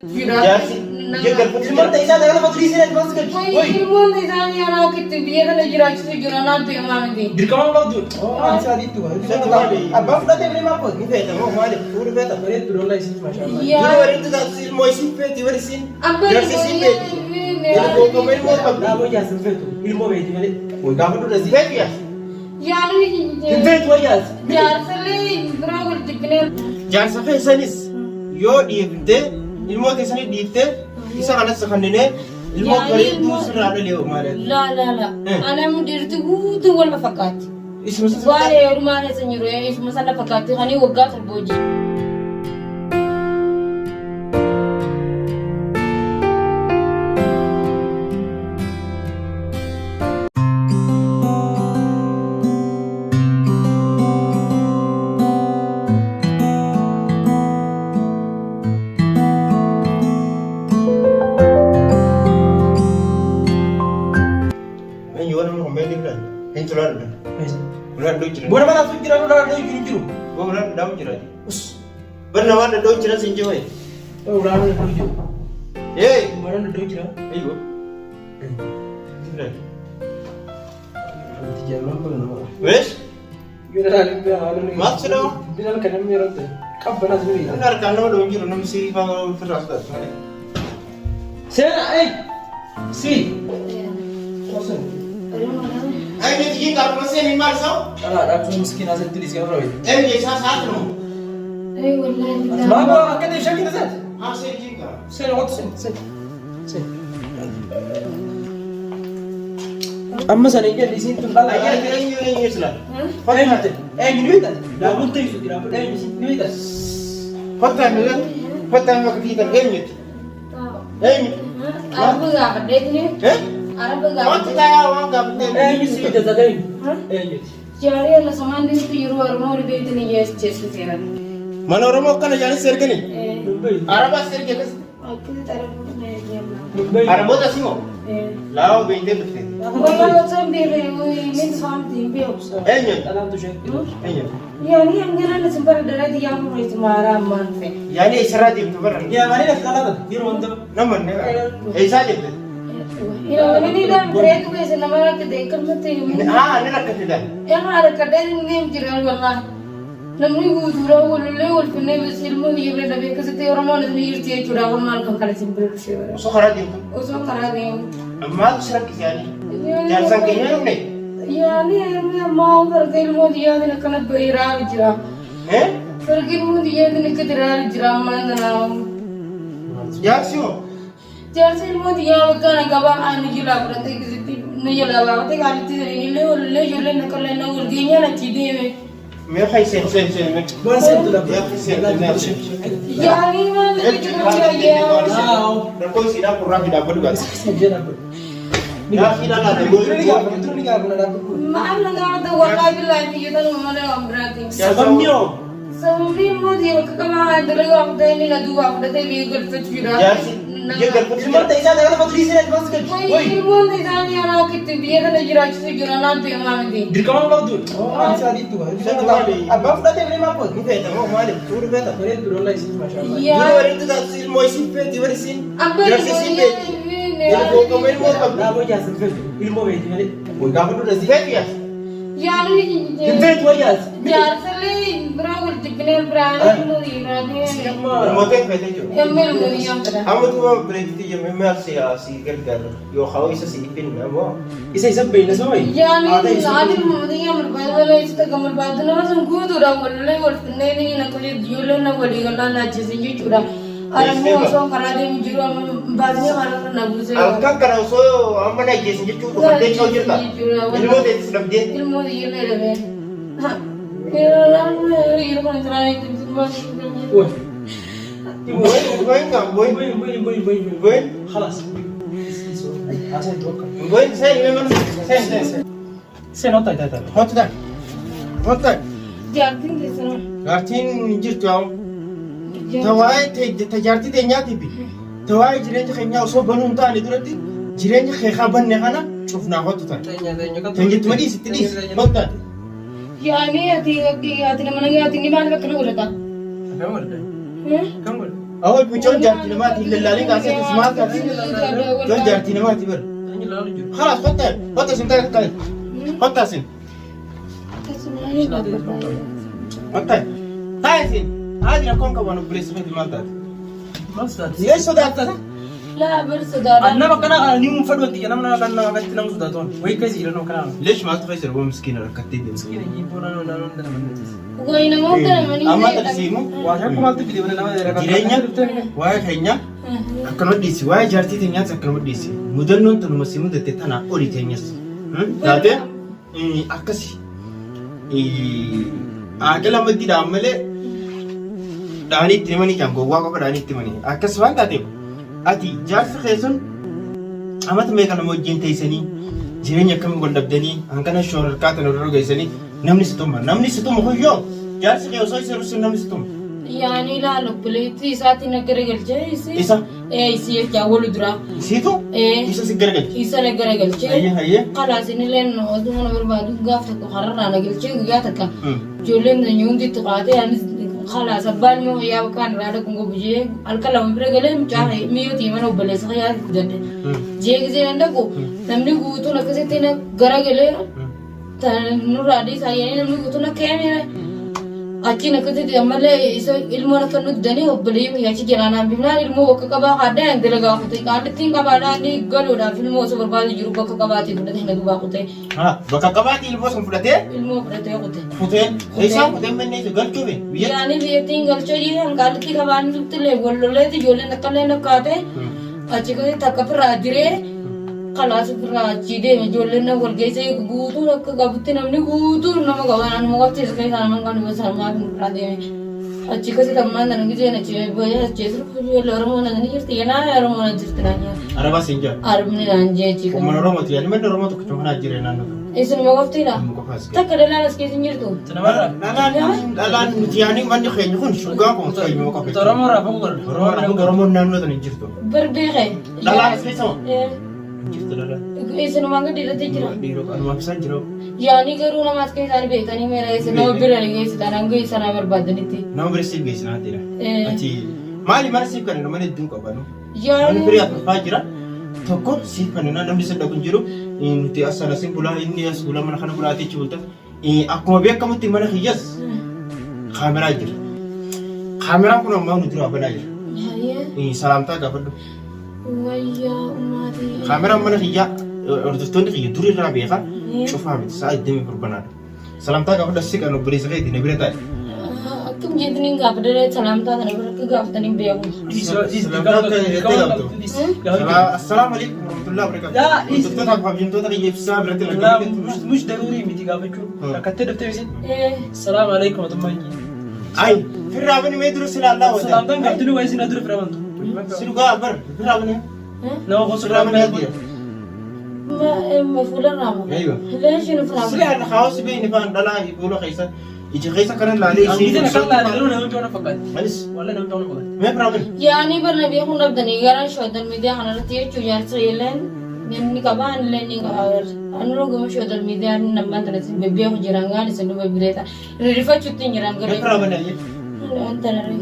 Jaarsi jeggal ilmoota isaa dagala faturii seenaa jiru asii gadi. Ilmoonni isaanii anaa kitti biyya kana jiraachisu jira naantu himaa miti. Dirqama qabdu. Waan isaa diitu abbaan fudhatee bilee maal kooti? Ni feeta moo maali? Fuudhu feeta bareedu lola isitti maashaallah. Yeroo bareedu taasisu ilmoo isiin feeti bari isiin. Jaarsi isiin feeti. Ilmoo ilmoo qabdu. Dhaaboo jaarsi hin feetu. Ilmoo feeti malee. Gaafa dura si feetu yaas. Yaanni hin feetu wayyaas. jaarsalee biraa wal jibbinee. Jaarsa feesanis yoo dhiibdee ilmoo keessanii dhiibdee isa kanas kanneen ilmoo bareedduu sirraa dhalee maali? La. Ana mudirti guutuu wal fakkaatti. Waan heerumaan isa jiru isuma sana fakkaatti kan waggaa torba hojii. Bukan mana tuh jiran udah ada juru. Bukan daun jiran. Benar mana daun jiran sinjoi. Udah ada juru. Mana ada daun jiran? Ayo. Jiran. Jangan apa nama. Wes? Gila lagi. Maksud apa? Bila kena merah tu. Kapan ada ni? Benar kan nama daun jiran nama si bang Firdaus. Saya, si. Kosong. Ini tinggi kalau masih ni marsau. Aku miskin asal tulis yang rawi. Ini saat tu. Wallahi. Bapa, kan dia syakir tak? Saya tinggi. Saya waktu sen. Amma sana ini di sini tu bala. Ini sudah. Apa yang ada? Ini tu. Dah buntu itu tidak apa. Ini tu. Hotel nak kita ini. Ini. Apa gak ada ni? Arab gak. What kaya orang gak betul. Ini sih dah ada. Ini. Jadi Allah sama dia tu iru orang orang itu ni yes chesu tiara. Mana orang mau kan jadi serga ni? Arab serga kan? Aku tu Arab ni. Arab tu sih mau? Lau binte betul. Kalau macam dia ni sampai dia bisa. Ini. Alam tu cek. Ini. Ya ni yang dia nak sempat darah dia yang mulai semara manfaat. Ya ni isyarat itu berapa? Ya mana nak kalah tu? Dia rontok. Nama ni. Saja tu. Ini dah break biasa nama kita ikut mesti. Ini nak kita. Yang ada kadang ni jiran wallah. Namni gudura wululle wulfinne bisilmu yibre dabe kasete orang mana ni irti cura hormal kan kala simpel sewa. Usah kalah dia. Usah karadin. Amma isyarat kisahnya. Jangan sangkanya ni. Ya ni mau kerja ilmu dia ni kena beira jira. Kerja ilmu dia ni kedira jira mana na. Ya siapa? Jadi ilmu dia bukan agak anu jila berarti kita ni jila berarti kalau kita ni le jule nak kalau nak urdinya nak cidi. Mereka sen. Bukan sen tu dah. Ya ni mana kita ya. Dapat siapa kurang dapat juga. Ya kita nak dapat. Mana ada walau bila ni kita mana berarti. Sebabnya. Sebelum mau dia kekalahan dulu waktu ini lah dua waktu itu dia kerja. Jeggal ilmoota isaa dagala faturii seenaa jiru asii gadi. Ilmoonni isaanii anaa kitti biyya kana jiraachisu jira naantu himaa miti. Dirqama qabdu. Waan isaa diitu. Abbaan fudhatee bilee maal kooti? Ni feeta moo maali? Fuudhu feeta bareedu lola isitti maashaallah. Yeroo bareedu taasisu ilmoo isiin feeti bari isiin. Jaarsi isiin feeti. Ilmoo qabdu. Dhaaboo jaarsi hin feetu. Ilmoo feeti malee. Gaafa dura si feetu yaas. Yaanni hin feetu wayyaas. Jaarsalee biraa wal jibbinee biraa ilmoo dhiiraanii. Ilmoo feetee jiru. Ilmoo dhiiraa fedha. Amma tu berarti je memang si gargar. Yo kau isa si ipin nama. Isa bela semua. Ya ni adil mudanya berbahasa itu gambar bahasa nama sungguh tu dah boleh boleh ni nak kerja jualan nak boleh kalau nak jadi curang. Orang ni orang kerana dia jual bahasanya orang nak buat. Alkan kerana so amma nak jadi curang kerja jauh je tak. Ilmu dia sudah dia. Ilmu dia ni ada. Ilmu yang itu semua. Boy, خلاص. Boy, saya memang saya nota itu. Nota. Jartin di sana. Jartin jirtu. Tawai tajarti tenya tibi. Tawai jirennya kayaknya usah bangun tak ni durati. Jirennya kayak kaban ni kana. Cufna hotu tak. Tenya tu madi sitris. Nota. Ya ni hati mana ni hati ni mana kena ulat tak? Kamu ulat. Kamu أول بيجون جارتي نماتي إلا اللي قاسيت اسمها كاتي جون جارتي نماتي بر خلاص حطها سنتين كاي حطها سن حطها هاي سن هذه نكون كمان بريس في المنطقة ليش صدقت لا برصدار أنا ما كنا نيوم فدوتي أنا ما كنا قلت لهم صدقتون وين كذي لأنه كنا ليش ما تفسر هو مسكين ركعتين مسكين يجيبونا نانا وين ممكن مني أما ترسيمه وعشان كم قلت بدي بنا نانا jirenya waa'ee keenya akkanuma dhiisi waa'ee jaartii teenyaas akkanuma dhiisi mudannoon tanu masiimu dette tanaa oli teenyas taate akkasi aaqila maddiidhaan malee dhaanii itti himanii kan gowwaa qofa dhaanii itti himanii akkas waan taateef ati jaarsi keessan amata meeqa nama wajjin teessanii jireenya akkamii wal dhabdanii hangana shoorarkaa tan irra geessanii namni si tuma kuyyoo jaarsi kee osoo isa rusin namni si tuma. يعني لا لبليتي ساتي نقرقل جاي إيسا؟ إيه إيسا جاول درا سيتو؟ إيه إيسا سيقرقل؟ إيسا نقرقل جاي هيا خلاص إني لين نودو من بربادو قافتك وخررنا نقل جاي وقاتك جولين نيوم دي تقاطي يعني خلاص أبال مو هيا وكان رادا كونغو بجي الكلام برقلهم جاهي ميو تيمانو بلس خيار جد جاي زي عندكو نمني قوتو نكسيتنا قرقلة تنورادي سايني نمني قوتو نكاميرا achi nakati amale iso ilmu nakkan nuddani obbali yachi jirana bimna ilmu wakka qaba hadda dalaga khute qaalatin qabada ni galoda filmo so barbadi jiru bakka qabati fudate hina duba khute ha bakka qabati ilmu so fudate khute khute isa khute menne so galchube yani biyatin galcho ji qalti qaban tutle gollolle ti jolle nakalle nakate achi ko takapra dire خلاص براجي ده جولنا ورجيسي غوتو رك غبتي نمني غوتو نما غوانا نما غبتي سكاي سالمان كان بس سالمان برادي اچي كسي تمان ننگي جينا چي بيا چيسر كجو لرمونا نني يرتينا يرمونا جرتنا araba sinja arabni ranje چي ko man romo tiya men romo to ko hana jire nan اسن ما غبتي لا تكدلا لسكي سنجرتو dalan tiyani man di xeyni xun suga ko tay mo ko ترى مرة بقول romo nan no tan jirto بربيخه dalan seso jirto dalan اسن ما غدي لتجرا diro kan ma san jiro يعني قالوا ما تكي ثاني بيتاني मेरा ऐसे नो बिरल गई सितारंगे सना बर्बादनी थी no receive gesi na tira ati mali man receive kan no man dun ko banu يعني beri apa fajira tokko si panina namni sadda kun jiru nuti asala simpula inni asula man khana bulati chulta akkuma beekamutti mana khiyas kamera jira kamera kun amma nu dura bana jira salamta gafaddu ويا أمتي kamera mana khiyya ordoftoonni khiyya duri irraa beeka cufaa miti sa'a iddimi furbanaadha salamtaa gafadda si kan obboleessa kee itti na bira taa'e akkam jettanii gaafadha salaamtaa kana biratti gaafatanii beeku. السلام عليكم ورحمة الله وبركاته. دكتور أبو حبيب دكتور يجيب السلام عليكم. لا مش ضروري متي قابلكم. كتير دكتور يسين. السلام عليكم ورحمة الله. أي في الرابن ما يدرس إلا الله. السلام عليكم قلتلو ويسين أدري في الرابن. سلوا قابر في الرابن. لا غصب الرابن يدير. ما فلان رامو. أيوة. ليش نفرام؟ سلوا أنا خاص بيني فان دلا يقولوا خيسة. يجي خيسة كرن لالي. إذا نكلا لالي لو نجونا فقط. مالس. ولا نجونا فقط. ما برابن. يعني برنامج هون بدني قرن شو دل ميديا أنا رتيه شجار سيلن. نني كمان لني كار. أنا لو قام شو دل ميديا نمان تنسي ببيع جرانgan سنو ببيرتا. ريفا شوتي جرانgan. ما برابن يا. أنت نري.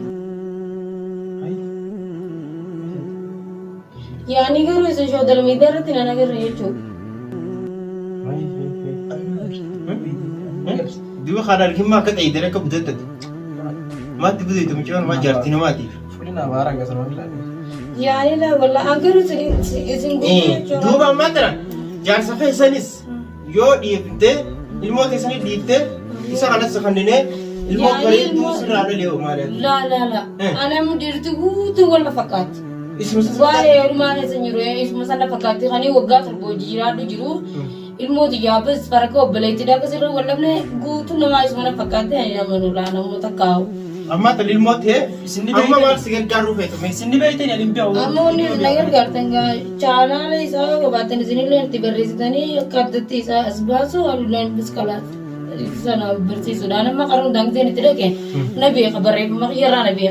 يعني قالوا إذا شو دل ميديا رتينا نقدر يجوا. دوا خالد كم ما كنت عيدنا كبدت ما تبدي تمشون ما جرتنا ما تي فلنا بارا قصر ولا يعني لا والله أقدر سنقول دوبا ما ترى جار سفه سنس يو ديفته الموت سني ديفته إذا كانت سخنينه الموت بريء دوسر على اليوم ماله لا أنا مدير تقول ما فقط اسمه واي رمان سنيروه اسمه سنة فقط خاني وقعت البوجيرا دجرو الموت يابس فرقه بليت ده كسر ولا بني قوت نما اسمه فقط है या मनोला नमो तकाओ أما تلي الموت है أما ما سيجر كارو فيه तो मैं सिन्नी बैठे नहीं लिंपे आओ أما उन्हें नगर करते हैं चाला ले इसा को बातें नहीं जिन्हें लेने तिबर रिश्ते करते इसा असबासो और लेने बस कला इसा ना बर्ती सुधारने में करूँ दंग देने तेरे के नबी खबर है मखिरा नबी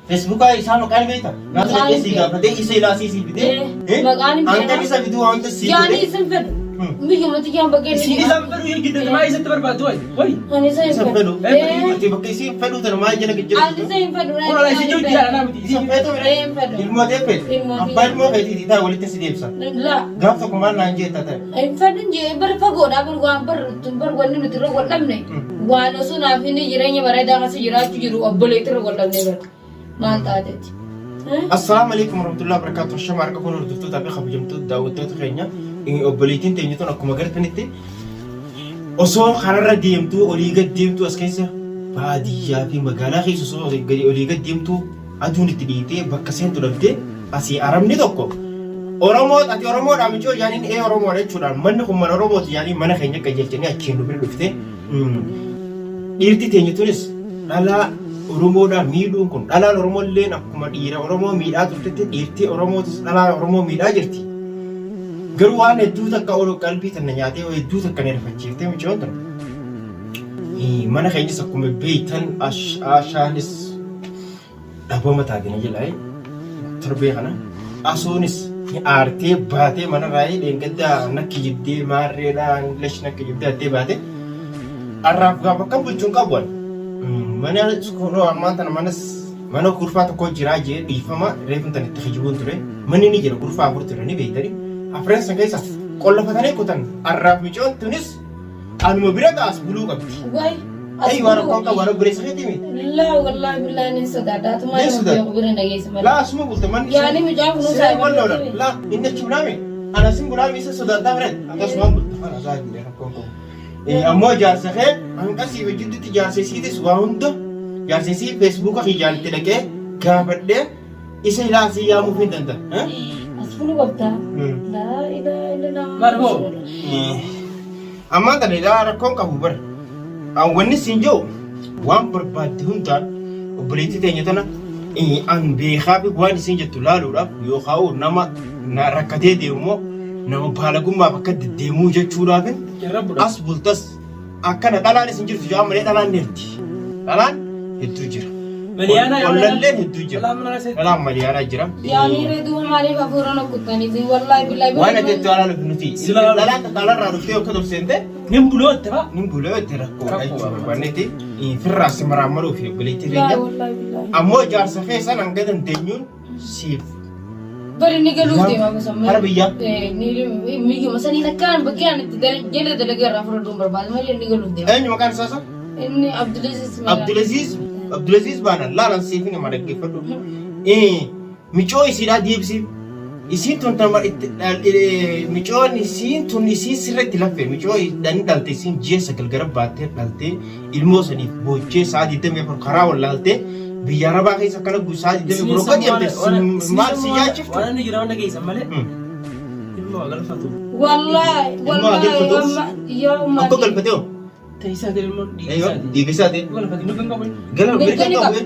फेसबुक का इसान लोग क्या था ना तो कैसी का प्रत्येक इसे इलासी सी भी दे मकान अंत भी सब विधु अंत सी यानी इसमें फिर Biyya mati kiyaan bakkee ni Isiin isaan fedhu yoo gidduu maa isatti barbaadu wayi. Ani isa hin Isa fedhu. fedhu. Ati bakka isiin fedhu tana maal jala gijjiru. Ani isa hin fedhu. Kun ala isiin jiru jala miti. Isa fedhu. Hin fedhu. Ilmoo teeffee. Abbaa ilmoo feetii taa walitti si deebisa. La. Gaaf tokko maal naan jeetta ta'e. Hin fedhu jee bar fagoodhaa bar waan bar wanni nuti irra godhamne. Waan osoo naaf inni jireenya bareedaa keessa jiraachuu jiru obboleetti irra godhamne bar. Maal taateeti? Assalamu alaikum warahmatullahi wabarakatuh. Shama harka kun hordoftoota fi kabajamtoota daawwattoota keenya obboleettiin teenyuun akkuma gartanitti osoo kararra deemtuu olii gad deemtuu as keessa baadiyyaa fi magaalaa keessa osoo olii gad deemtuu aduun itti dhiitee bakka seentu dhabdee asii arabni tokko Oromoo ati Oromoodhaa michoo jaaniin Oromoodha jechuudhaan manni kun mana Oromooti jaaniin mana keenya qajeelchanii achiin dhufee dhuftee dhiirti teenyuunis dhalaa Oromoodhaa miidhuun kun dhalaan Oromollee akkuma dhiira Oromoo miidhaa turtetti dhiirtii Oromootis dhalaan Oromoo miidhaa jirti. Garuu waan hedduu takka oolu qalbii tanna nyaatee hedduu takka ni rifachiiftee michoon tana. Mana keenyas akkuma beektan ashaanis dhaabama taagina jedhaa torbee kana asoonis aartee baatee mana raayee dheengaddaa nakki jibbee maarreedhaan lesh nakki jibbee addee baatee arraaf gaafa akka bulchuun qabuun. Mana sukunoo ammaan tana mana kurfaa tokko jiraa jee dhiifama reefun tan itti hijibuun ture manni ni jira kurfaa afur ture ni beektani afreen san keessa qollafatanii kutan arraaf micoon tunis anuma bira taas buluu qabdi. Ayi waan akkam qabu waan obboleessa keetii miti. Laa wallaahi billaahi ni sodaadhaatu malee mujjee bira nageessa malee. Laa asuma bulte manni. Yaani mujjaa kun saa iballoodha. Laa inni achi bulaame ana sin bulaame isa sodaadhaa fire akkasuma bulte ana saa jira rakkoon qabu. Ammoo jaarsa kee hanqasii hojjetutti jaarsisiitis waa hunda jaarsisii feesbuuka kiyyaanitti dhaqee gaafadhee isa ilaasii yaamuu hin danda'a. As fulu qabdaa. Laa ilaa ilaa. Marmoo. Ammaan tana ilaa rakkoon qabu bara. Wanni siin jiru waan barbaadde hundaan obboleettii teenya tana an beekaa fi waan isin jettu laaluudhaaf yookaan nama rakkatee deemu nama baalagummaaf akka deddeemuu jechuudhaaf as bultas akkana dhalaan isin jirtu jaa malee dhalaan neerti. Dhalaan hedduu jira. Wallalleen hedduu jira. Dhalaan maliyaanaa jira. Yaani reedu maaliif hafuuraan okkuttanii wallaahi billaahi. Waan adeemtu alaaluuf nuti. Dhalaan dhalaarraa dhuftee akka tolseente. Nin bulootte ba? Nin bulootte rakkoodha jechuudha. Wanneeti firraas maraammaluu fi obboleettii teenya. Ammoo jaarsa keessan hanga dandeenyuun siif. Bari ni galuuf deema kusammaa. Hara biyyaa. Ni miiguma sanii lakkaan bakkeen itti jala dalagaa irraa fudhaduun barbaadu malee ni galuuf deema. Eenyu maqaan isaasa? Inni Abdulaziz. Abdulaziz baana laalan siifin nama dhaggeeffadhu. Michoo isiidhaa deebisiif. Isiin tun nama micoon isiin tun isiin sirriitti laffee michoo dhani dhalte isiin ji'a sagal gara baattee dhalte ilmoo saniif boochee sa'a 24 karaa wallaaltee biyya arabaa keessa akkana sa'a 24 akka deemte maal si yaachiftu? Waan inni jira wanta geessan malee ilmoo galfatu. Wallaahi yoo maal. Akka galfatee hoo? Teessaatiin ilmoo dhiigisaati. Galfatu nu kan qabu. Mirga qabu.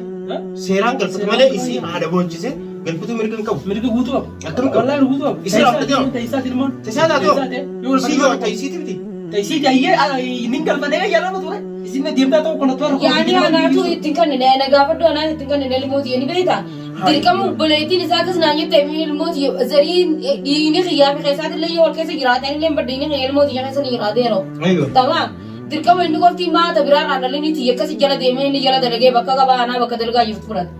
Seeraan galfatu malee isiin haadha boonchise. Galfatu mirga qabu. Mirga guutuu qabu. Akkam qabu. Wallaahi guutuu qabu. Isiin abdatee hoo? Teessaatiin ilmoo. Teessaatii hoo? Isii yoo teessiiti miti. Teessiti ayyee nin galfatee yaalama ture. Isin deemtaa ta'u kun toora. Yaani anaatu ittiin kan na gaafadhu anaan ittiin kan ilmooti ni beektaa. Dirqama obboleettiin isaa akkas naan jettee ilmooti zarii dhiigni xiyyaa fi keessaatti illee yoo wal keessa jiraatan illee baddiini xiyyaa ilmooti keessa ni jiraateero. Tamaam. Dirqama inni qofti maata biraa raadhaleen itti akkasi jala deemee inni jala dalagee bakka qabaanaa bakka dalagaa jirtu fudhata.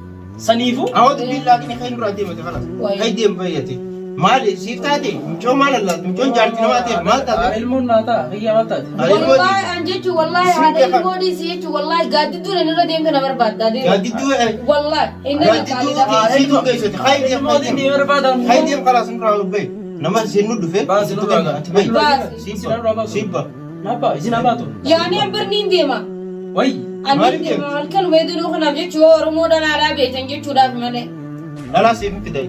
Saniifu? Awwaatu billaatiin kan duraa deemate kanas. Kan deemu fayyate. Maali siif taate michoo maal allaatu michoon jaarti namaa ta'e maal taate? Ilmoon naa ta'a hiyyaa maal taate? Wallaahi an jechuun wallaahi haadha ilmoodii si jechuun wallaahi gaaddidduun inni irra deemte na barbaaddaa deema. Gaaddidduu wallaahi inni na gaaddiddu siituu geessate hayi deem kalaas nurraa bahe nama seennu dhufe siituu gaaga ati bahe siibba. Napa isin abaatu. Yaani abbarniin deema. Wayi. Ani deema halkan weeduu kanaaf jechuun Oromoo dhalaa beektan jechuudhaaf malee. Dhalaa siif fidee.